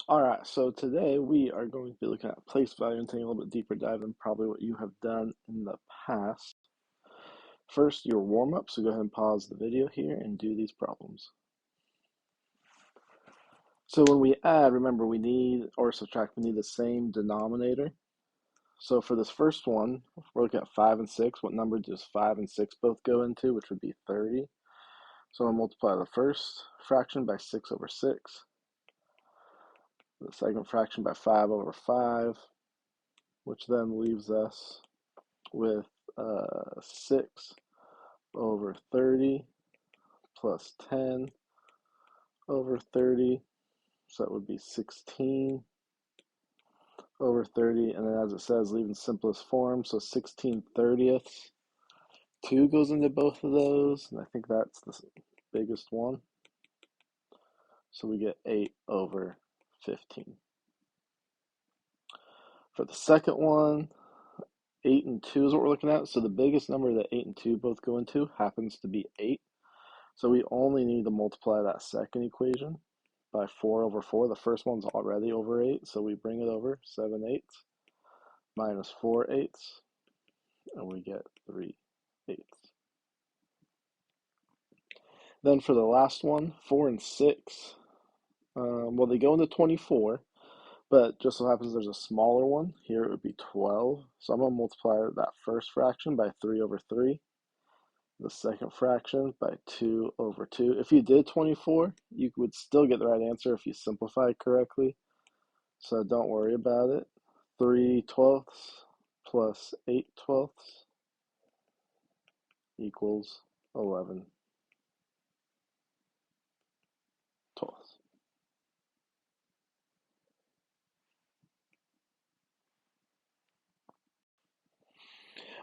All right, so today we are going to be looking at place value and taking a little bit deeper dive than probably what you have done in the past. First, your warm up, so go ahead and pause the video here and do these problems. So when we add, remember we need, or subtract, we need the same denominator. So for this first one, we're looking at 5 and 6. What number does 5 and 6 both go into, which would be 30? So I'll multiply the first fraction by 6 over 6, the second fraction by 5 over 5, which then leaves us with 6 over 30 plus 10 over 30. So that would be 16 over 30. And then as it says, leave in simplest form. So 16/30ths. 2 goes into both of those. And I think that's the biggest one. So we get 8 over 15. For the second one, 8 and 2 is what we're looking at. So the biggest number that 8 and 2 both go into happens to be 8. So we only need to multiply that second equation by 4 over 4. The first one's already over 8, so we bring it over, 7/8 minus 4/8, and we get 3/8. Then for the last one, 4 and 6, well, they go into 24, but just so happens there's a smaller one. Here it would be 12. So I'm going to multiply that first fraction by 3 over 3. The second fraction by 2 over 2. If you did 24, you would still get the right answer if you simplify it correctly. So don't worry about it. 3/12 plus 8/12 equals 11/12.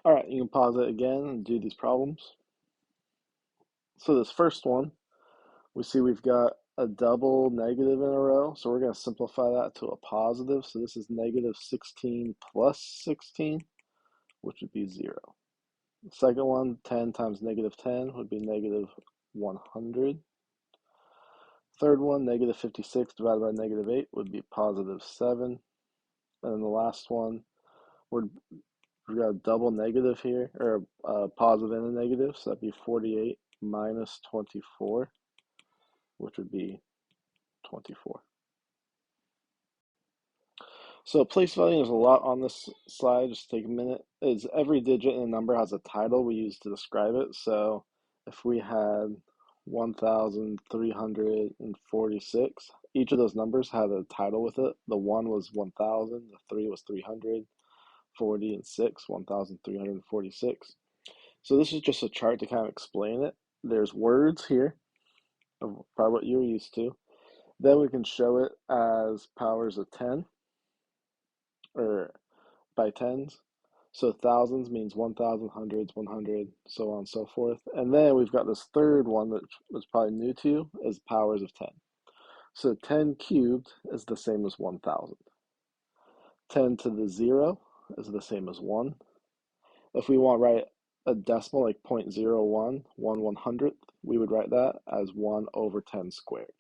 All right, you can pause it again and do these problems. So this first one, we see we've got a double negative in a row. So we're going to simplify that to a positive. So this is negative 16 plus 16, which would be 0. The second one, 10 times negative 10 would be negative 100. Third one, negative 56 divided by negative 8 would be positive 7. And then the last one, we've got a double negative here, or a positive and a negative, so that'd be 48 minus 24, which would be 24. So place value, there's a lot on this slide, just take a minute. Is every digit in a number has a title we use to describe it. So if we had 1,346, each of those numbers had a title with it. The 1 was 1,000, the 3 was 300, 40 and 6, 1,346. So this is just a chart to kind of explain it. There's words here, of probably what you're used to. Then we can show it as powers of 10, or by tens. So thousands means 1,000, hundreds, 100, so on and so forth. And then we've got this third one that was probably new to you, is powers of 10. So 10 cubed is the same as 1,000. 10 to the 0 is the same as 1. If we want to write a decimal like 0.01, 1/100th, we would write that as 1 over 10 squared.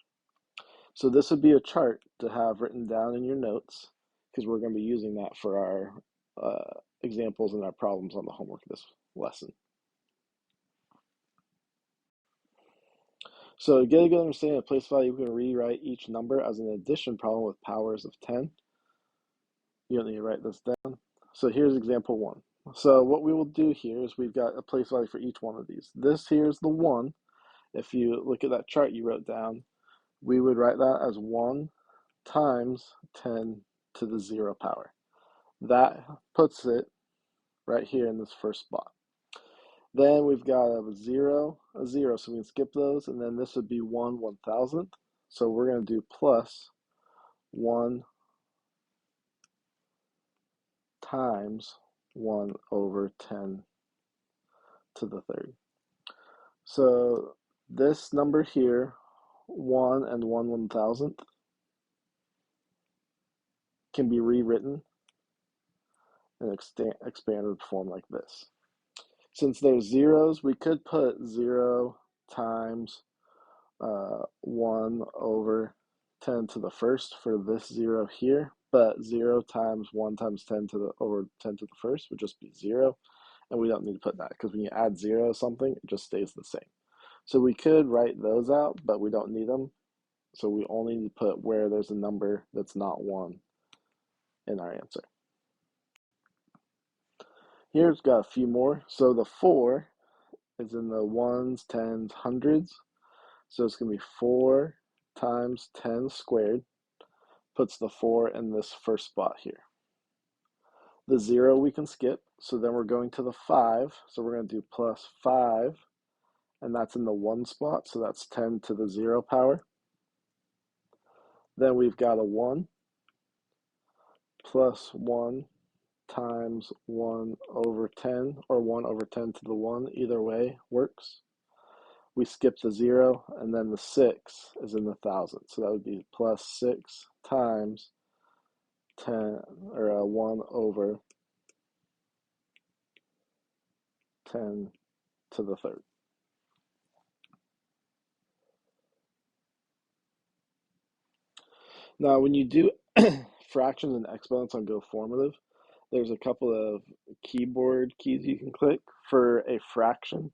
So this would be a chart to have written down in your notes, because we're going to be using that for our examples and our problems on the homework this lesson. So to get a good understanding of place value, we're going to rewrite each number as an addition problem with powers of 10. You don't need to write this down. So here's example 1. So what we will do here is we've got a place value for each one of these. This here is the 1. If you look at that chart you wrote down, we would write that as 1 times 10 to the 0 power. That puts it right here in this first spot. Then we've got a 0, so we can skip those, and then this would be 1/1000th. So we're going to do plus 1 times 1 over 10 to the third. So this number here, 1 and 1/1000th, can be rewritten in expanded form like this. Since there's zeros, we could put 0 times 1 over 10 to the first for this 0 here, but 0 times 1 times 10 to the over 10 to the first would just be 0, and we don't need to put that because when you add 0 to something, it just stays the same. So we could write those out, but we don't need them. So we only need to put where there's a number that's not 1 in our answer. Here's got a few more. So the 4 is in the ones, tens, hundreds. So it's going to be 4 times 10 squared, puts the 4 in this first spot here. The 0 we can skip, so then we're going to the 5, so we're going to do plus 5, and that's in the 1 spot, so that's 10 to the 0 power. Then we've got a 1, plus 1 times 1 over 10, or 1 over 10 to the 1, either way works. We skip the 0, and then the 6 is in the thousand, so that would be plus 6 times 10, or 1 over 10 to the third. Now, when you do fractions and exponents on Go Formative, there's a couple of keyboard keys you can click. For a fraction,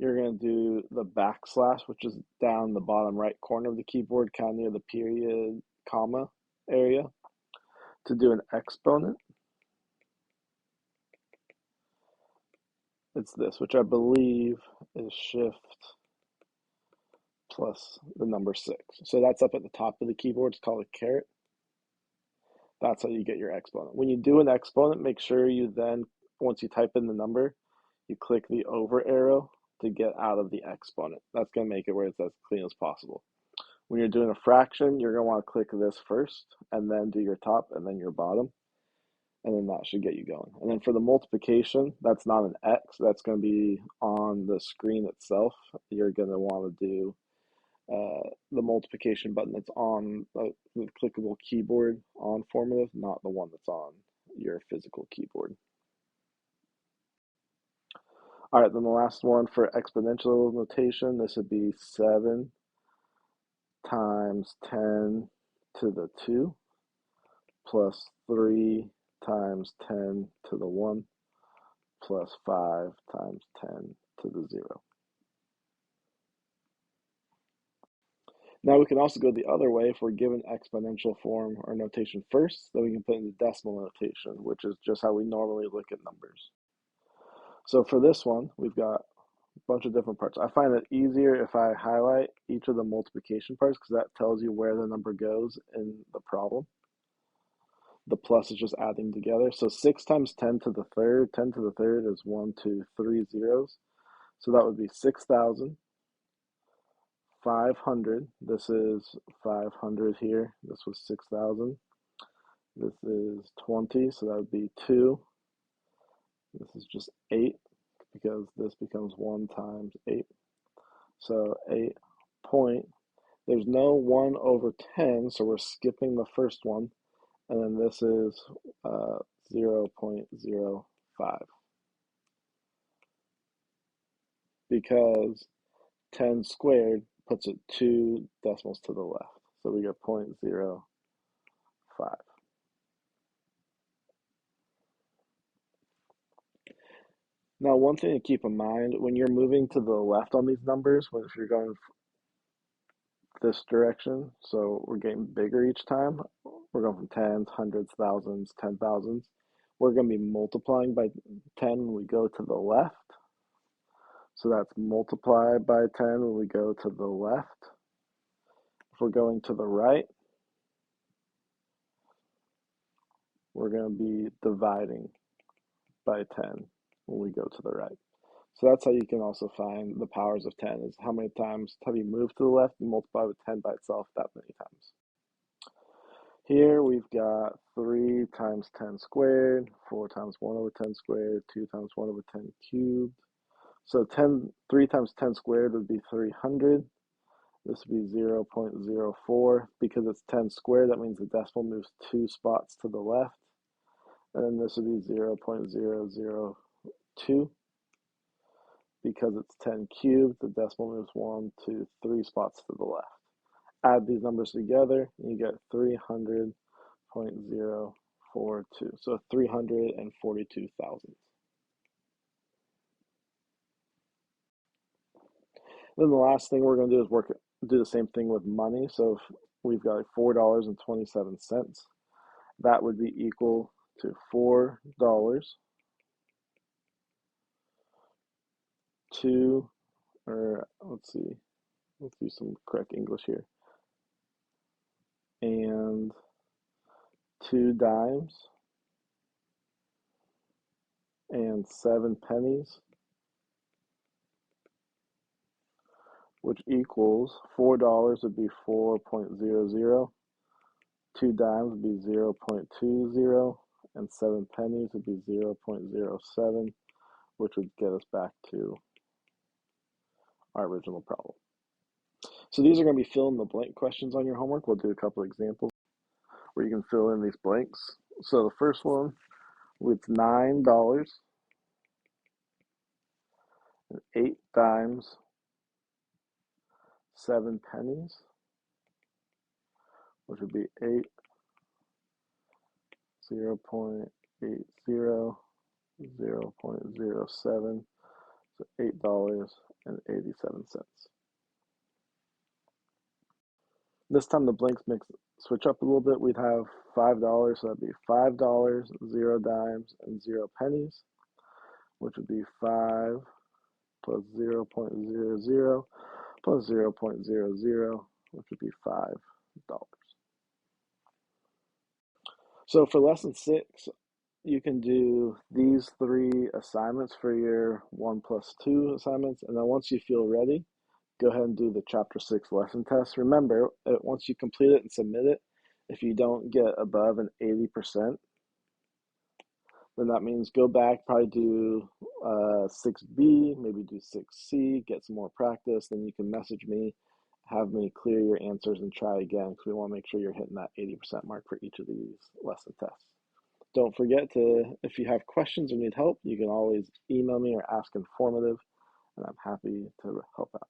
you're going to do the backslash, which is down the bottom right corner of the keyboard, kind of near the period, comma area. To do an exponent, it's this, which I believe is Shift plus the number 6. So that's up at the top of the keyboard. It's called a caret. That's how you get your exponent. When you do an exponent, make sure you then, once you type in the number, you click the over arrow to get out of the exponent. That's going to make it where it's as clean as possible. When you're doing a fraction, you're going to want to click this first, and then do your top, and then your bottom, and then that should get you going. And then for the multiplication, that's not an X. That's going to be on the screen itself. You're going to want to do the multiplication button that's on the clickable keyboard on Formative, not the one that's on your physical keyboard. All right, then the last one for exponential notation, this would be 7 times 10 to the 2 plus 3 times 10 to the 1 plus 5 times 10 to the 0. Now we can also go the other way. If we're given exponential form or notation first, then we can put in the decimal notation, which is just how we normally look at numbers. So for this one, we've got a bunch of different parts. I find it easier if I highlight each of the multiplication parts because that tells you where the number goes in the problem. The plus is just adding together. So 6 times 10 to the third, 10 to the third is 1, 2, 3 zeros. So that would be 6,000. 500, this is 500 here, this was 6,000. This is 20, so that would be 2. This is just 8, because this becomes 1 times 8. So 8 point, there's no 1 over 10, so we're skipping the first one. And then this is 0.05. Because 10 squared puts it 2 decimals to the left. So we get 0.05. Now, one thing to keep in mind, when you're moving to the left on these numbers, if you're going this direction, so we're getting bigger each time, we're going from tens, hundreds, thousands, 10,000s, we're going to be multiplying by 10 when we go to the left. So that's multiplied by 10 when we go to the left. If we're going to the right, we're going to be dividing by 10 when we go to the right. So that's how you can also find the powers of 10, is how many times have you moved to the left, you multiply with 10 by itself that many times. Here we've got 3 times 10 squared, 4 times 1 over 10 squared, 2 times 1 over 10 cubed. So 3 times 10 squared would be 300. This would be 0.04. Because it's 10 squared, that means the decimal moves 2 spots to the left. And then this would be 0.002. because it's 10 cubed, the decimal moves 1, 2, 3 spots to the left. Add these numbers together, and you get 300.042. So 342 thousandths. Then the last thing we're going to do is do the same thing with money. So if we've got $4.27, that would be equal to $4 to, or let's see, let's do some correct English here, and 2 dimes and 7 pennies, which equals $4 would be 4.00, 2 dimes would be 0.20, and 7 pennies would be 0.07, which would get us back to our original problem. So these are going to be fill in the blank questions on your homework. We'll do a couple examples where you can fill in these blanks. So the first one, with $9 and 8 dimes, 7 pennies, which would be 8, 0.80, 0.07, so $8.87. This time the blanks switch up a little bit. We'd have $5, so that'd be $5, 0 dimes, and 0 pennies, which would be 5 plus 0.00 plus 0.00, which would be $5. So for lesson 6, you can do these 3 assignments for your 1+2 assignments, and then once you feel ready, go ahead and do the chapter 6 lesson test. Remember, once you complete it and submit it, if you don't get above an 80%, then that means go back, probably do 6B, maybe do 6C, get some more practice. Then you can message me, have me clear your answers, and try again, because we want to make sure you're hitting that 80% mark for each of these lesson tests. Don't forget to, if you have questions or need help, you can always email me or ask informative, and I'm happy to help out.